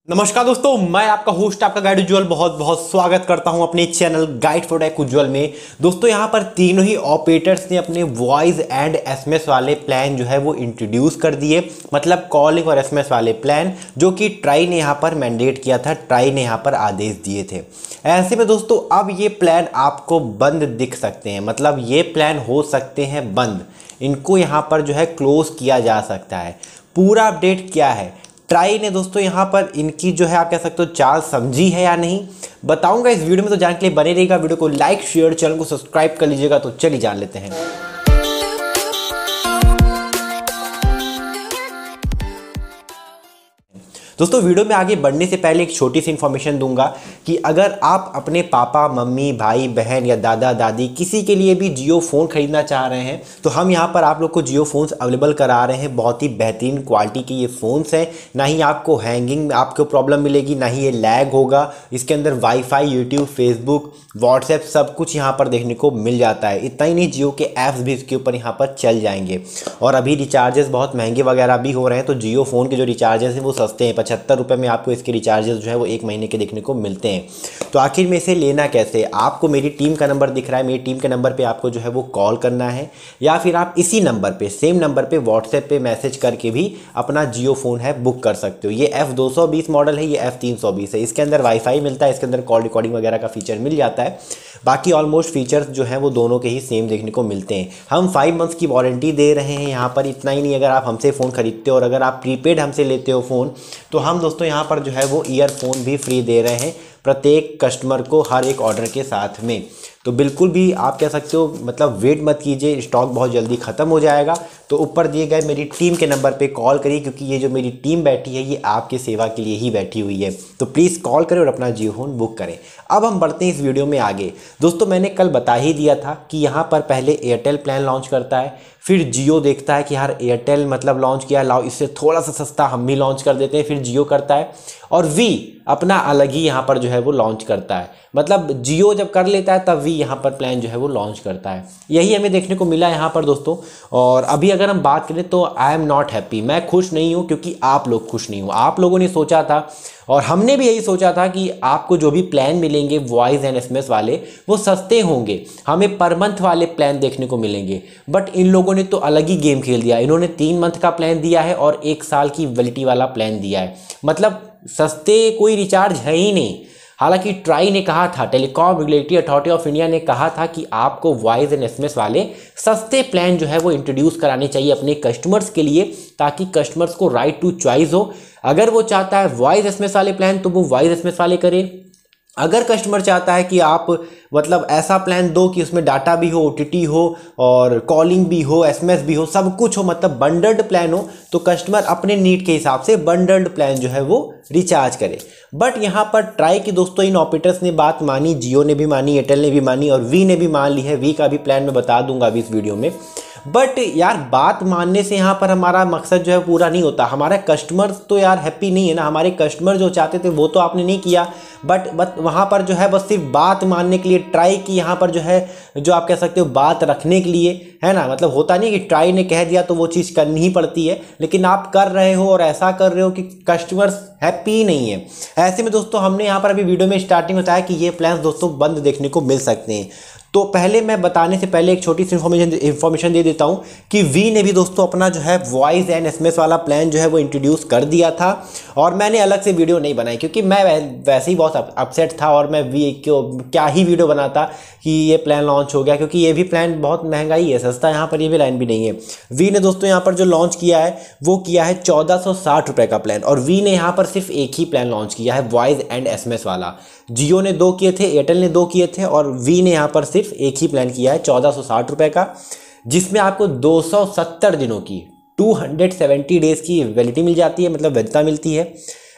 नमस्कार दोस्तों, मैं आपका होस्ट आपका गाइड उज्ज्वल बहुत बहुत स्वागत करता हूं अपने चैनल गाइड फॉर टेक उज्ज्वल में। दोस्तों यहां पर तीनों ही ऑपरेटर्स ने अपने वॉइस एंड एसएमएस वाले प्लान जो है वो इंट्रोड्यूस कर दिए, मतलब कॉलिंग और एसएमएस वाले प्लान जो कि ट्राई ने यहां पर मैंडेट किया था, ट्राई ने यहां पर आदेश दिए थे। ऐसे में दोस्तों अब ये प्लान आपको बंद दिख सकते हैं, मतलब ये प्लान हो सकते हैं बंद, इनको यहाँ पर जो है क्लोज किया जा सकता है। पूरा अपडेट क्या है, ट्राई ने दोस्तों यहाँ पर इनकी जो है आप कह सकते हो चाल समझी है या नहीं, बताऊंगा इस वीडियो में। तो जानने के लिए बने रहिएगा, वीडियो को लाइक शेयर चैनल को सब्सक्राइब कर लीजिएगा। तो चलिए जान लेते हैं। दोस्तों वीडियो में आगे बढ़ने से पहले एक छोटी सी इन्फॉर्मेशन दूंगा कि अगर आप अपने पापा मम्मी भाई बहन या दादा दादी किसी के लिए भी जियो फ़ोन खरीदना चाह रहे हैं तो हम यहां पर आप लोग को जियो फ़ोन्स अवेलेबल करा रहे हैं। बहुत ही बेहतरीन क्वालिटी के ये फ़ोन्स हैं, ना ही आपको हैंगिंग में आपको प्रॉब्लम मिलेगी, ना ही ये लैग होगा। इसके अंदर वाईफाई, यूट्यूब, फेसबुक, व्हाट्सएप सब कुछ यहाँ पर देखने को मिल जाता है। इतना ही नहीं, जियो के ऐप्स भी इसके ऊपर यहाँ पर चल जाएंगे। और अभी रिचार्जेस बहुत महंगे वगैरह भी हो रहे हैं, तो जियो फ़ोन के जो रिचार्जेस हैं वो सस्ते हैं। 75 रुपये में आपको इसके रिचार्जेस जो है वो 1 महीने के देखने को मिलते हैं। तो आखिर में इसे लेना कैसे, आपको मेरी टीम का नंबर दिख रहा है, मेरी टीम के नंबर पे आपको जो है वो कॉल करना है, या फिर आप इसी नंबर पे सेम नंबर पे व्हाट्सएप पे मैसेज करके भी अपना जियो फ़ोन है बुक कर सकते हो। ये F220 मॉडल है, ये F320 है। इसके अंदर वाईफाई मिलता है, इसके अंदर कॉल रिकॉर्डिंग वगैरह का फीचर मिल जाता है। बाकी ऑलमोस्ट फीचर्स जो हैं वो दोनों के ही सेम देखने को मिलते हैं। हम 5 मंथ्स की वारंटी दे रहे हैं यहाँ पर। इतना ही नहीं, अगर आप हमसे फ़ोन खरीदते हो और अगर आप प्रीपेड हमसे लेते हो फ़ोन तो हम दोस्तों यहाँ पर जो है वो ईयरफोन भी फ्री दे रहे हैं प्रत्येक कस्टमर को हर एक ऑर्डर के साथ में। तो बिल्कुल भी आप कह सकते हो, मतलब वेट मत कीजिए, स्टॉक बहुत जल्दी ख़त्म हो जाएगा। तो ऊपर दिए गए मेरी टीम के नंबर पे कॉल करिए, क्योंकि ये जो मेरी टीम बैठी है ये आपके सेवा के लिए ही बैठी हुई है। तो प्लीज़ कॉल करें और अपना जियो फ़ोन बुक करें। अब हम बढ़ते हैं इस वीडियो में आगे। दोस्तों मैंने कल बता ही दिया था कि यहाँ पर पहले एयरटेल प्लान लॉन्च करता है, फिर जियो देखता है कि यार एयरटेल मतलब लॉन्च किया, लाओ इससे थोड़ा सा सस्ता हम भी लॉन्च कर देते हैं, फिर जियो करता है, और वी अपना अलग ही यहाँ पर जो है वो लॉन्च करता है। मतलब जियो जब कर लेता है तब वी यहाँ पर प्लान जो है वो लॉन्च करता है। यही हमें देखने को मिला यहाँ पर दोस्तों। और अभी अगर हम बात करें तो आई एम नॉट हैप्पी, मैं खुश नहीं हूँ, क्योंकि आप लोग खुश नहीं हो। आप लोगों ने सोचा था और हमने भी यही सोचा था कि आपको जो भी प्लान मिलेंगे वॉइस एंड एसएमएस वाले वो सस्ते होंगे, हमें पर मंथ वाले प्लान देखने को मिलेंगे। बट इन लोगों ने तो अलग ही गेम खेल दिया। इन्होंने 3 मंथ का प्लान दिया है और 1 साल की वैलिडिटी वाला प्लान दिया है। मतलब सस्ते कोई रिचार्ज है ही नहीं। हालांकि ट्राई ने कहा था, telecom regulatory authority of India ने कहा था कि आपको वॉइस एंड एसएमएस वाले सस्ते प्लान जो है वो इंट्रोड्यूस कराने चाहिए अपने कस्टमर्स के लिए, ताकि कस्टमर्स को राइट टू चॉइस हो। अगर वो चाहता है वॉइस एसएमएस वाले प्लान तो वो वॉइस एसएमएस वाले करे। अगर कस्टमर चाहता है कि आप मतलब ऐसा प्लान दो कि उसमें डाटा भी हो, ओटीटी हो और कॉलिंग भी हो, एसएमएस भी हो, सब कुछ हो, मतलब बंडल्ड प्लान हो, तो कस्टमर अपने नीड के हिसाब से बंडल्ड प्लान जो है वो रिचार्ज करे। बट यहाँ पर ट्राई की दोस्तों इन ऑपरेटर्स ने बात मानी, जियो ने भी मानी, एयरटेल ने भी मानी और वी ने भी मान ली है। वी का भी प्लान मैं बता दूंगा अभी इस वीडियो में। बट यार बात मानने से यहाँ पर हमारा मकसद जो है पूरा नहीं होता। हमारे कस्टमर्स तो यार हैप्पी नहीं है ना, हमारे कस्टमर जो चाहते थे वो तो आपने नहीं किया। बट वहाँ पर जो है बस सिर्फ बात मानने के लिए ट्राई की, यहाँ पर जो है जो आप कह सकते हो बात रखने के लिए, है ना। मतलब होता नहीं कि ट्राई ने कह दिया तो वो चीज़ करनी ही पड़ती है, लेकिन आप कर रहे हो और ऐसा कर रहे हो कि कस्टमर्स हैप्पी ही नहीं है। ऐसे में दोस्तों हमने यहाँ पर अभी वीडियो में स्टार्टिंग बताया कि ये प्लान दोस्तों बंद देखने को मिल सकते हैं। तो पहले मैं बताने से पहले एक छोटी सी इन्फॉर्मेशन दे देता हूँ कि वी ने भी दोस्तों अपना जो है वॉइस एंड एसएमएस वाला प्लान जो है वो इंट्रोड्यूस कर दिया था। और मैंने अलग से वीडियो नहीं बनाई, क्योंकि मैं वैसे ही बहुत अपसेट था और मैं वी क्यों क्या ही वीडियो बनाता कि ये प्लान लॉन्च हो गया, क्योंकि ये भी प्लान बहुत महंगा ही है, सस्ता यहाँ पर ये भी लाइन भी नहीं है। वी ने दोस्तों यहाँ पर जो लॉन्च किया है वो किया है 1460 रुपये का प्लान, और वी ने यहाँ पर सिर्फ एक ही प्लान लॉन्च किया है वॉइस एंड एसएमएस वाला। जियो ने 2 किए थे, एयरटेल ने 2 किए थे, और वी ने यहाँ पर सिर्फ एक ही प्लान किया है 1460 रुपये का, जिसमें आपको 270 दिनों की 270 डेज़ की वैलिडिटी मिल जाती है, मतलब वैधता मिलती है।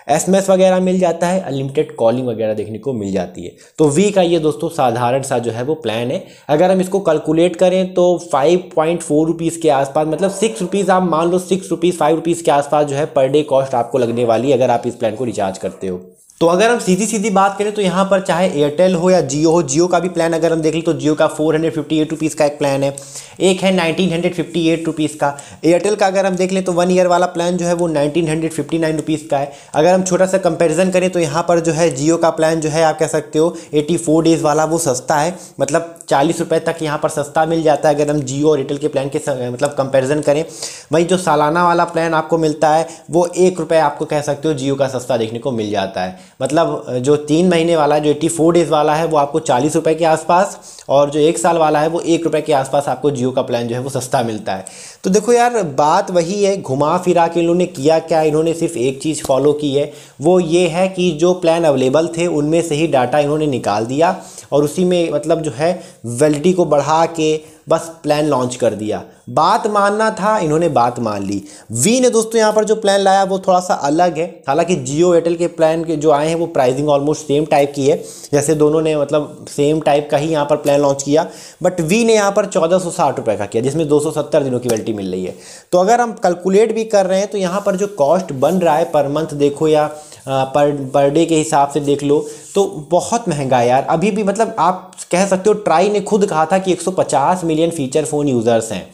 एसएमएस वगैरह मिल जाता है, अनलिमिटेड कॉलिंग वगैरह देखने को मिल जाती है। तो वी का ये दोस्तों साधारण सा जो है वो प्लान है। अगर हम इसको कैलकुलेट करें तो 5.4 रुपीज़ के आसपास, मतलब 6 रुपीज़ आप मान लो, 6 रुपीज़ 5 रुपीज़ के आसपास जो है पर डे कॉस्ट आपको लगने वाली है अगर आप इस प्लान को रिचार्ज करते हो। तो अगर हम सीधी सीधी बात करें तो यहाँ पर चाहे एयरटेल हो या जियो हो, जियो का भी प्लान अगर हम देख लें तो जियो का 458 रुपीज़ का एक प्लान है, एक है 1958 रुपीज़ का। एयरटेल का अगर हम देख लें तो 1 ईयर वाला प्लान जो है वो 1959 रुपीज़ का है। अगर हम छोटा सा कंपैरिजन करें तो यहाँ पर जो है जियो का प्लान जो है आप कह सकते हो 84 डेज़ वाला वो सस्ता है, मतलब 40 रुपये तक यहाँ पर सस्ता मिल जाता है अगर हम जियो और एयरटेल के प्लान के मतलब कंपैरिजन करें। वहीं जो सालाना वाला प्लान आपको मिलता है वो 1 रुपये आपको कह सकते हो जियो का सस्ता देखने को मिल जाता है। मतलब जो 3 महीने वाला जो 84 डेज़ वाला है वो आपको 40 रुपये के आसपास, और जो 1 साल वाला है वो 1 रुपये के आसपास आपको जियो का प्लान जो है वो सस्ता मिलता है। तो देखो यार, बात वही है, घुमा फिरा के इन्होंने किया क्या, इन्होंने सिर्फ एक चीज़ फॉलो की है, वो ये है कि जो प्लान अवेलेबल थे उनमें से ही डाटा इन्होंने निकाल दिया और उसी में मतलब जो है वैलिडिटी को बढ़ा के बस प्लान लॉन्च कर दिया। बात मानना था, इन्होंने बात मान ली। वी ने दोस्तों यहाँ पर जो प्लान लाया वो थोड़ा सा अलग है। हालांकि जियो एयरटेल के प्लान के जो आए हैं वो प्राइसिंग ऑलमोस्ट सेम टाइप की है, जैसे दोनों ने मतलब सेम टाइप का ही यहाँ पर प्लान लॉन्च किया, बट वी ने यहाँ पर 1460 रुपये का किया, जिसमें 270 दिनों की वैलिडिटी मिल रही है। तो अगर हम कैलकुलेट भी कर रहे हैं तो यहाँ पर जो कॉस्ट बन रहा है पर मंथ देखो या पर डे के हिसाब से देख लो तो बहुत महंगा है यार। अभी भी मतलब आप कह सकते हो ट्राई ने खुद कहा था कि 150 मिलियन फीचर फ़ोन यूज़र्स हैं।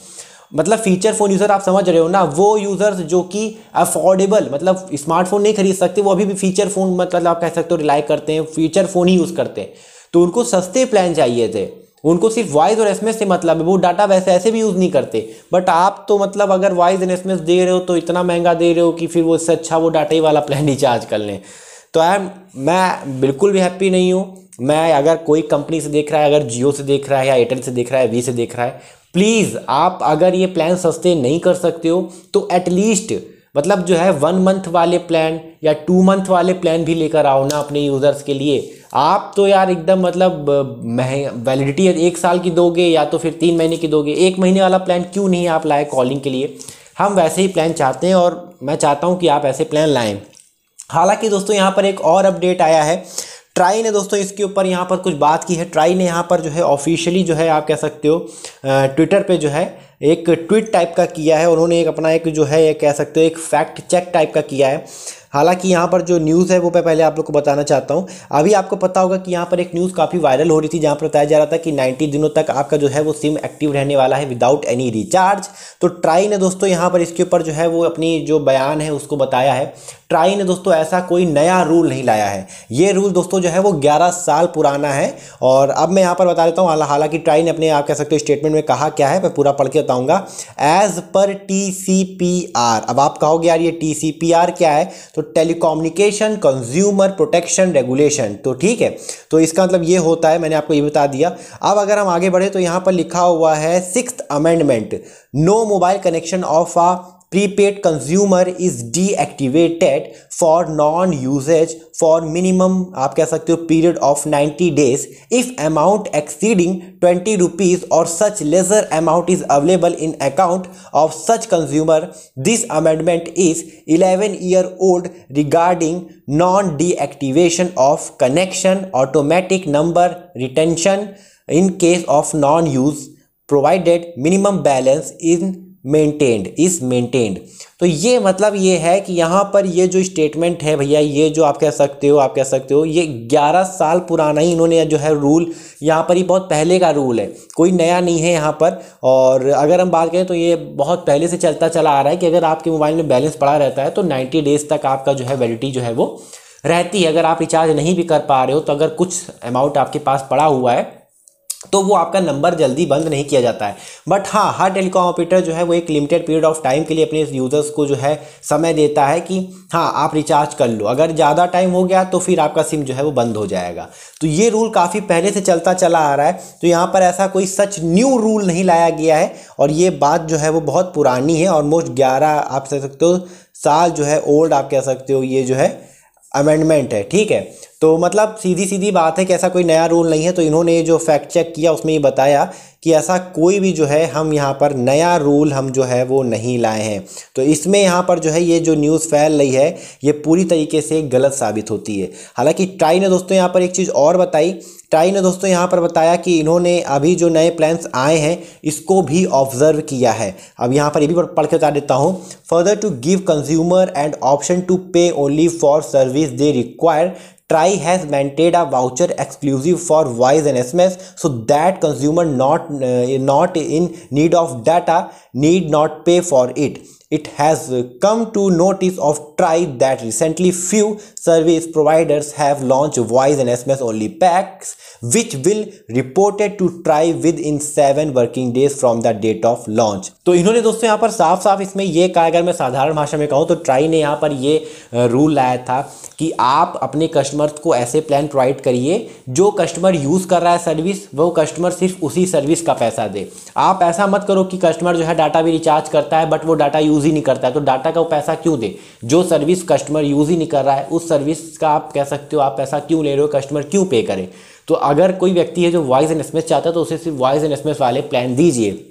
मतलब फीचर फ़ोन यूज़र आप समझ रहे हो ना, वो यूज़र्स जो कि अफोर्डेबल मतलब स्मार्टफोन नहीं खरीद सकते, वो अभी भी फीचर फ़ोन मतलब आप कह सकते हो रिलाई करते हैं, फीचर फ़ोन ही यूज़ करते हैं। तो उनको सस्ते प्लान चाहिए थे, उनको सिर्फ वॉइस और एसएमएस से मतलब है, वो डाटा वैसे ऐसे भी यूज़ नहीं करते। बट आप तो मतलब अगर वॉइस एंड एसएमएस दे रहे हो तो इतना महंगा दे रहे हो कि फिर वो इससे अच्छा वो डाटा ही वाला प्लान रिचार्ज कर लें। तो मैं बिल्कुल भी हैप्पी नहीं हूँ। मैं अगर कोई कंपनी से देख रहा है, अगर जियो से देख रहा है या एयरटेल से देख रहा है, वी से देख रहा है, प्लीज़ आप अगर ये प्लान सस्ते नहीं कर सकते हो तो एटलीस्ट मतलब जो है 1 मंथ वाले प्लान या 2 मंथ वाले प्लान भी लेकर आओ ना अपने यूज़र्स के लिए। आप तो यार एकदम मतलब वैलिडिटी 1 साल की दोगे या तो फिर 3 महीने की दोगे, 1 महीने वाला प्लान क्यों नहीं आप लाए कॉलिंग के लिए। हम वैसे ही प्लान चाहते हैं और मैं चाहता हूँ कि आप ऐसे प्लान लाएं। हालांकि दोस्तों यहाँ पर एक और अपडेट आया है, ट्राई ने दोस्तों इसके ऊपर यहाँ पर कुछ बात की है। ट्राई ने यहाँ पर जो है ऑफिशियली जो है आप कह सकते हो ट्विटर पे जो है एक ट्वीट टाइप का किया है। उन्होंने एक अपना एक जो है कह सकते हो एक फैक्ट चेक टाइप का किया है। हालांकि यहाँ पर जो न्यूज़ है वो मैं पहले आप लोग को बताना चाहता हूँ। अभी आपको पता होगा कि यहाँ पर एक न्यूज़ काफ़ी वायरल हो रही थी, जहाँ पर बताया जा रहा था कि 90 दिनों तक आपका जो है वो सिम एक्टिव रहने वाला है विदाउट एनी रिचार्ज। तो ट्राई ने दोस्तों यहाँ पर इसके ऊपर जो है वो अपनी जो बयान है उसको बताया है। ट्राई ने दोस्तों ऐसा कोई नया रूल नहीं लाया है, ये रूल दोस्तों जो है वो 11 साल पुराना है। और अब मैं यहाँ पर बता देता हूँ, हालांकि ट्राई ने अपने आप कह सकते हो स्टेटमेंट में कहा क्या है, मैं पूरा पढ़ के बताऊँगा। एज पर TCPR, अब आप कहोगे यार ये TCPR क्या है, तो टेलीकम्युनिकेशन कंज्यूमर प्रोटेक्शन रेगुलेशन। तो ठीक है, तो इसका मतलब ये होता है, मैंने आपको ये बता दिया। अब अगर हम आगे बढ़े तो यहाँ पर लिखा हुआ है 6th amendment, no mobile connection of a prepaid consumer is deactivated for non-usage for minimum आप कह सकते हो period of 90 days if amount exceeding 20 rupees or such lesser amount is available in account of such consumer. This amendment is 11-year-old regarding non-deactivation of connection, automatic number retention in case of non-use provided minimum balance is maintained। तो ये मतलब ये है कि यहाँ पर ये जो स्टेटमेंट है भैया, ये जो आप कह सकते हो ये 11 साल पुराना ही इन्होंने जो है रूल, यहाँ पर ही बहुत पहले का रूल है, कोई नया नहीं है यहाँ पर। और अगर हम बात करें तो ये बहुत पहले से चलता चला आ रहा है कि अगर आपके मोबाइल में बैलेंस पड़ा रहता है तो 90 डेज तक आपका जो है वैलिडिटी जो है वो रहती है। अगर आप रिचार्ज नहीं भी कर पा रहे हो तो अगर कुछ अमाउंट आपके पास पड़ा हुआ है तो वो आपका नंबर जल्दी बंद नहीं किया जाता है। बट हाँ, हर टेलीकॉम ऑपरेटर जो है वो एक लिमिटेड पीरियड ऑफ टाइम के लिए अपने यूज़र्स को जो है समय देता है कि हाँ आप रिचार्ज कर लो, अगर ज़्यादा टाइम हो गया तो फिर आपका सिम जो है वो बंद हो जाएगा। तो ये रूल काफ़ी पहले से चलता चला आ रहा है, तो यहाँ पर ऐसा कोई सच न्यू रूल नहीं लाया गया है। और ये बात जो है वो बहुत पुरानी है, ऑलमोस्ट 11 आप कह सकते हो साल जो है ओल्ड आप कह सकते हो ये जो है अमेंडमेंट है। ठीक है, तो मतलब सीधी सीधी बात है कि ऐसा कोई नया रूल नहीं है। तो इन्होंने जो फैक्ट चेक किया उसमें ये बताया कि ऐसा कोई भी जो है हम यहाँ पर नया रूल हम जो है वो नहीं लाए हैं। तो इसमें यहाँ पर जो है ये जो न्यूज़ फैल रही है ये पूरी तरीके से गलत साबित होती है। हालांकि ट्राई ने दोस्तों यहाँ पर एक चीज़ और बताई, ट्राई ने दोस्तों यहाँ पर बताया कि इन्होंने अभी जो नए प्लान्स आए हैं इसको भी ऑब्जर्व किया है। अब यहाँ पर ये भी पढ़ के बता देता हूँ। Further to give consumer and option to pay only for service they require Try has maintained a voucher exclusive for voice and SMS so that consumer not in need of data need not pay for it. It has come to notice of Try that recently few service providers have launched voice and SMS only packs which will reported to Try within 7 working days from the date of launch. तो इन्होंने दोस्तों यहाँ पर साफ साफ इसमें ये कहा, अगर मैं साधारण भाषा में कहूँ तो ट्राई ने यहाँ पर ये रूल लाया था कि आप अपने कस्टमर्स को ऐसे प्लान प्रोवाइड करिए जो कस्टमर यूज़ कर रहा है सर्विस वो कस्टमर सिर्फ उसी सर्विस का पैसा दे। आप ऐसा मत करो कि कस्टमर जो है डाटा भी रिचार्ज करता है बट वो डाटा यूज़ ही नहीं करता है, तो डाटा का वो पैसा क्यों दे? जो सर्विस कस्टमर यूज़ ही नहीं कर रहा है उस सर्विस का आप कह सकते हो आप पैसा क्यों ले रहे हो, कस्टमर क्यों पे करे? तो अगर कोई व्यक्ति है जो वॉइस एंड एसएमएस चाहता है तो उसे सिर्फ वॉइस एंड एसएमएस वाले प्लान दीजिए।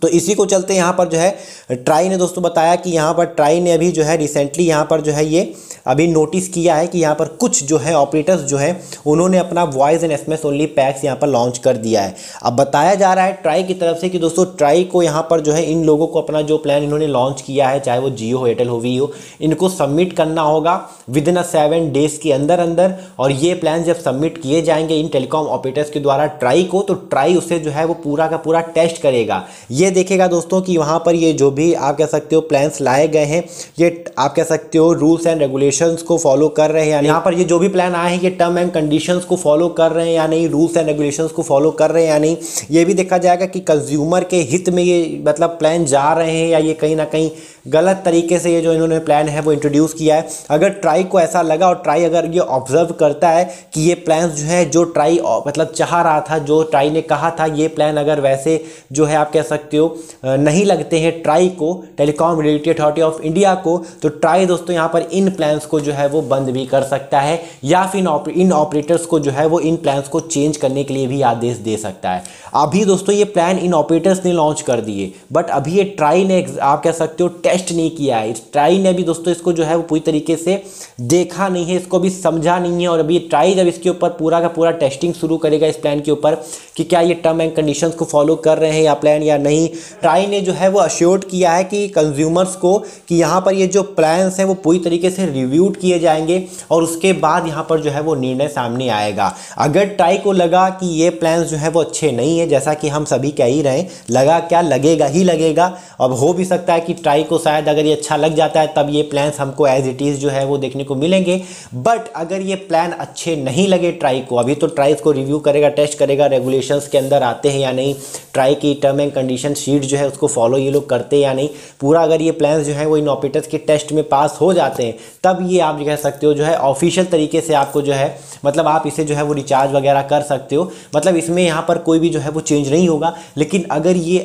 तो इसी को चलते यहाँ पर जो है ट्राई ने दोस्तों बताया कि यहाँ पर ट्राई ने अभी जो है रिसेंटली यहाँ पर जो है ये अभी नोटिस किया है कि यहाँ पर कुछ जो है ऑपरेटर्स जो है उन्होंने अपना voice and SMS only PACS यहाँ पर लॉन्च कर दिया है। अब बताया जा रहा है ट्राई की तरफ से कि दोस्तों ट्राई को यहाँ पर जो है इन लोगों को अपना जो प्लान इन्होंने लॉन्च किया है, चाहे वो जियो हो एयरटेल हो वी हो, इनको सबमिट करना होगा विदिन 7 डेज के अंदर अंदर। और ये प्लान जब सबमिट किए जाएंगे इन टेलीकॉम ऑपरेटर्स के द्वारा ट्राई को, तो ट्राई उसे जो है वो पूरा का पूरा टेस्ट करेगा। ये देखेगा दोस्तों कि वहाँ पर ये जो भी आप कह सकते हो प्लान्स लाए गए हैं ये आप कह सकते हो रूल्स एंड रेगुलेशंस को फॉलो कर रहे हैं या नहीं। यहाँ पर ये जो भी प्लान आए हैं ये टर्म एंड कंडीशंस को फॉलो कर रहे हैं या नहीं, रूल्स एंड रेगुलेशंस को फॉलो कर रहे हैं या नहीं। ये भी देखा जाएगा कि कंज्यूमर के हित में ये मतलब प्लान जा रहे हैं या ये कहीं ना कहीं गलत तरीके से ये जो इन्होंने प्लान है वो इंट्रोड्यूस किया है। अगर ट्राई को ऐसा लगा और ट्राई अगर ये ऑब्जर्व करता है कि ये प्लान जो है जो ट्राई मतलब चाह रहा था, जो ट्राई ने कहा था, ये प्लान अगर वैसे जो है आप कह सकते हो नहीं लगते हैं ट्राई को, telecom regulatory authority of India को, तो ट्राई दोस्तों यहाँ पर इन प्लान्स को जो है वो बंद भी कर सकता है या फिर इन ऑपरेटर्स को जो है वो इन प्लान्स को चेंज करने के लिए भी आदेश दे सकता है। अभी दोस्तों ये प्लान इन ऑपरेटर्स ने लॉन्च कर दिए बट अभी ये ट्राई ने आप कह सकते हो टेस्ट नहीं किया है। ट्राई ने भी दोस्तों इसको जो है वो पूरी तरीके से देखा नहीं है, इसको भी समझा नहीं है। और अभी ट्राई जब इसके ऊपर पूरा का पूरा टेस्टिंग शुरू करेगा इस प्लान के ऊपर कि क्या ये टर्म एंड कंडीशंस को फॉलो कर रहे हैं या प्लान या नहीं, ट्राई ने जो है वो अश्योर्ड किया है कि कंज्यूमर्स को कि यहाँ पर ये जो प्लान्स हैं वो पूरी तरीके से रिव्यूड किए जाएंगे और उसके बाद यहाँ पर जो है वो निर्णय सामने आएगा। अगर ट्राई को लगा कि ये प्लान्स जो है वो अच्छे नहीं है, जैसा कि हम सभी कह ही रहे हैं, लगा क्या, लगेगा ही लगेगा। अब हो भी सकता है कि ट्राई को शायद अगर ये अच्छा लग जाता है तब ये प्लान्स हमको एज इट इज़ जो है वो देखने को मिलेंगे। बट अगर ये प्लान अच्छे नहीं लगे ट्राई को, अभी तो ट्राई इसको रिव्यू करेगा, टेस्ट करेगा, रेगुलेशंस के अंदर आते हैं या नहीं, ट्राई की टर्म एंड कंडीशन शीट जो है उसको फॉलो ये लोग करते हैं या नहीं, पूरा अगर ये प्लान्स जो है वो इन ऑपरेटर्स के टेस्ट में पास हो जाते हैं तब ये आप कह सकते हो जो है ऑफिशियल तरीके से आपको जो है मतलब आप इसे जो है वो रिचार्ज वगैरह कर सकते हो। मतलब इसमें यहाँ पर कोई भी जो है वो चेंज नहीं होगा। लेकिन अगर ये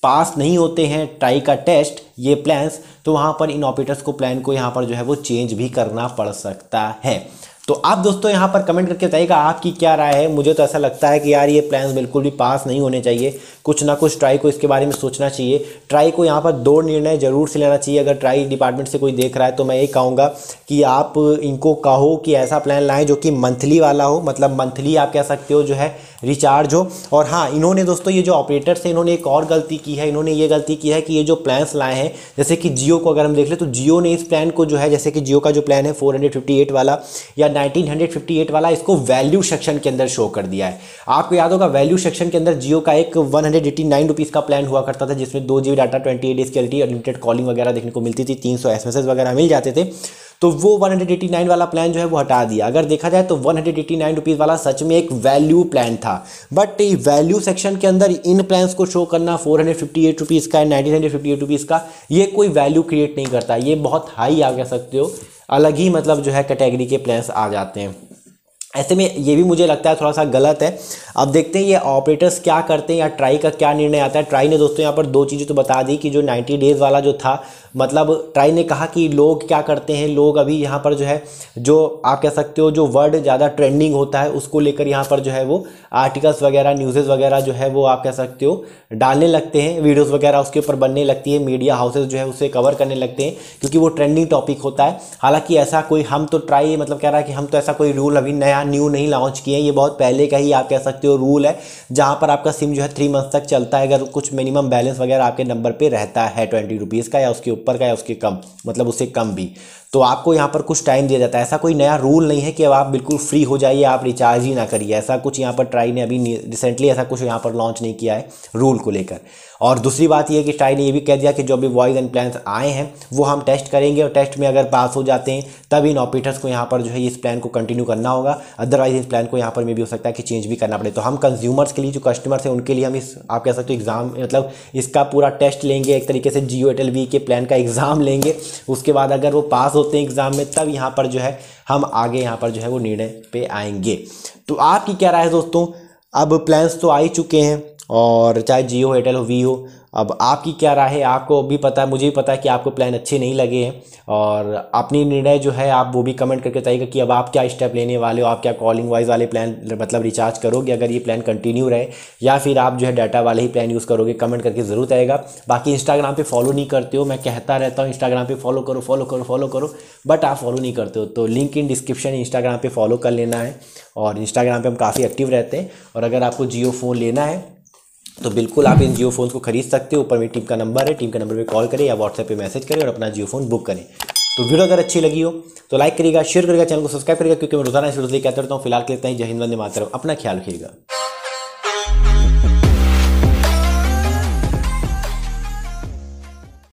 पास नहीं होते हैं ट्राई का टेस्ट ये प्लान्स, तो वहाँ पर इन ऑपरेटर्स को प्लान को यहाँ पर जो है वो चेंज भी करना पड़ सकता है। तो आप दोस्तों यहाँ पर कमेंट करके बताइएगा आपकी क्या राय है। मुझे तो ऐसा लगता है कि यार ये प्लान्स बिल्कुल भी पास नहीं होने चाहिए, कुछ ना कुछ ट्राई को इसके बारे में सोचना चाहिए। ट्राई को यहाँ पर 2 निर्णय जरूर से लेना चाहिए। अगर ट्राई डिपार्टमेंट से कोई देख रहा है तो मैं ये कहूँगा कि आप इनको कहो कि ऐसा प्लान लाएं जो कि मंथली वाला हो, मतलब मंथली आप कह सकते हो जो है रिचार्ज हो। और हाँ, इन्होंने दोस्तों ये जो ऑपरेटर्स हैं इन्होंने एक और गलती की है, इन्होंने ये गलती की है कि ये जो प्लान्स लाए हैं जैसे कि जियो को अगर हम देख ले तो जियो ने इस प्लान को जो है जैसे कि जियो का जो प्लान है 458 वाला या 1958 वाला, इसको वैल्यू सेक्शन के अंदर शो कर दिया है। आपको याद होगा वैल्यू सेक्शन के अंदर जियो का एक 189 रुपीज़ का प्लान हुआ करता था जिसमें 2 GB डाटा 28 डेज की वैलिडिटी अनलिमिटेड कॉलिंग वगैरह देखने को मिलती थी, 300 SMS वगैरह मिल जाते थे। तो वो 189 वाला प्लान जो है वो हटा दिया। अगर देखा जाए तो 189 रुपीज़ वाला सच में एक वैल्यू प्लान था, बट वैल्यू सेक्शन के अंदर इन प्लान्स को शो करना 458 रुपीज़ का, 1958 रुपीज़ का, ये कोई वैल्यू क्रिएट नहीं करता। ये बहुत हाई आप कह सकते हो अलग ही मतलब जो है कैटेगरी के प्लान्स आ जाते हैं। ऐसे में ये भी मुझे लगता है थोड़ा सा गलत है। अब देखते हैं ये ऑपरेटर्स क्या करते हैं या ट्राई का क्या निर्णय आता है। ट्राई ने दोस्तों यहाँ पर 2 चीज़ें तो बता दी कि जो 90 डेज़ वाला जो था, मतलब ट्राई ने कहा कि लोग क्या करते हैं, लोग अभी यहाँ पर जो है जो आप कह सकते हो जो वर्ड ज़्यादा ट्रेंडिंग होता है उसको लेकर यहाँ पर जो है वो आर्टिकल्स वगैरह न्यूज़ेस वगैरह जो है वो आप कह सकते हो डालने लगते हैं, वीडियोज़ वगैरह उसके ऊपर बनने लगती है, मीडिया हाउसेज जो है उसे कवर करने लगते हैं क्योंकि वो ट्रेंडिंग टॉपिक होता है। हालांकि ऐसा कोई हम तो ट्राई मतलब कह रहा है कि हम तो ऐसा कोई रूल अभी नया नया न्यू नहीं लॉन्च किए हैं, ये बहुत पहले का ही आप कह सकते हो रूल है, जहाँ पर आपका सिम जो है 3 मंथ तक चलता है अगर कुछ मिनिमम बैलेंस वगैरह आपके नंबर पे रहता है 20 रुपीज़ का, या उसके ऊपर का, या उसके कम, मतलब उससे कम भी, तो आपको यहाँ पर कुछ टाइम दिया जाता है। ऐसा कोई नया रूल नहीं है कि अब आप बिल्कुल फ्री हो जाइए, आप रिचार्ज ही ना करिए, ऐसा कुछ यहाँ पर ट्राई ने अभी रिसेंटली ऐसा कुछ यहाँ पर लॉन्च नहीं किया है रूल को लेकर। और दूसरी बात ये कि ट्राई ने ये भी कह दिया कि जो भी वॉइस एंड प्लान्स आए हैं वो हम टेस्ट करेंगे, और टेस्ट में अगर पास हो जाते हैं तब इन ऑपरेटर्स को यहाँ पर जो है इस प्लान को कंटिन्यू करना होगा, अदरवाइज इस प्लान को यहाँ पर में भी हो सकता है कि चेंज भी करना पड़े। तो हम कंज्यूमर्स के लिए, जो कस्टमर्स हैं उनके लिए हम इस आप कह सकते हो एग्जाम, मतलब इसका पूरा टेस्ट लेंगे, एक तरीके से जियो एयरटेल वी के प्लान का एग्ज़ाम लेंगे। उसके बाद अगर वो पास होते हैं एग्ज़ाम में तब यहाँ पर जो है हम आगे यहाँ पर जो है वो निर्णय पे आएंगे। तो आपकी क्या राय है दोस्तों? अब प्लान्स तो आ ही चुके हैं, और चाहे जियो एयरटेल हो वी हो, अब आपकी क्या राय है? आपको भी पता है, मुझे भी पता है कि आपको प्लान अच्छे नहीं लगे हैं, और अपनी निर्णय जो है आप वो भी कमेंट करके बताइएगा कि अब आप क्या स्टेप लेने वाले हो। आप क्या कॉलिंग वाइज वाले प्लान मतलब रिचार्ज करोगे अगर ये प्लान कंटिन्यू रहे, या फिर आप जो है डाटा वाले ही प्लान यूज़ करोगे? कमेंट करके ज़रूर आएगा। बाकी इंस्टाग्राम पे फॉलो नहीं करते हो, मैं कहता रहता हूँ इंस्टाग्राम पे फॉलो करो फॉलो करो फॉलो करो, बट आप फॉलो नहीं करते हो, तो लिंक इन डिस्क्रिप्शन, इंस्टाग्राम पे फॉलो कर लेना है। और इंस्टाग्राम पे हम काफ़ी एक्टिव रहते हैं। और अगर आपको जियो फ़ोन लेना है तो बिल्कुल आप इन जियो फ़ोन्स को खरीद सकते हो। ऊपर मेरी टीम का नंबर है, टीम के नंबर पे कॉल करें या व्हाट्सएप पे मैसेज करें और अपना जियो फ़ोन बुक करें। तो वीडियो अगर अच्छी लगी हो तो लाइक करिएगा, शेयर करिएगा, चैनल को सब्सक्राइब करिएगा, क्योंकि मैं रोजाना इस वीडियो लेके आता रहता हूँ। फिलहाल के लिए इतना ही। जय हिंद, वंदे मातरम। अपना ख्याल रखिएगा।